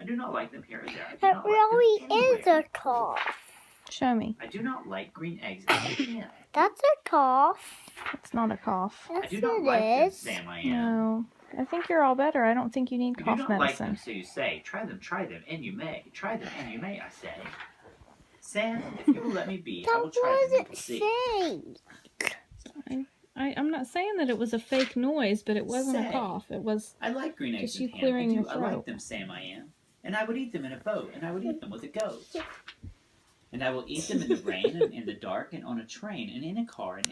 do not like them here or there. That really is a cough. Show me. I do not like green eggs in the pan. That's a cough. It's not a cough. Yes, I do not it like them, is. Sam I am. No. I think you're all better. I don't think you need You cough do not like medicine. them, so you say, try them, and you may. Try them, and you may, I say. Sam, if you will let me be, I will That try them, and wasn't we'll see. fake. I'm not saying that it was a fake noise, but it wasn't Say. a cough. It was I like green eggs just in you pan. clearing your I throat. like them, Sam I am. And I would eat them in a boat, and I would eat them with a goat. And I will eat them in the rain, and in the dark, and on a train, and in a car, and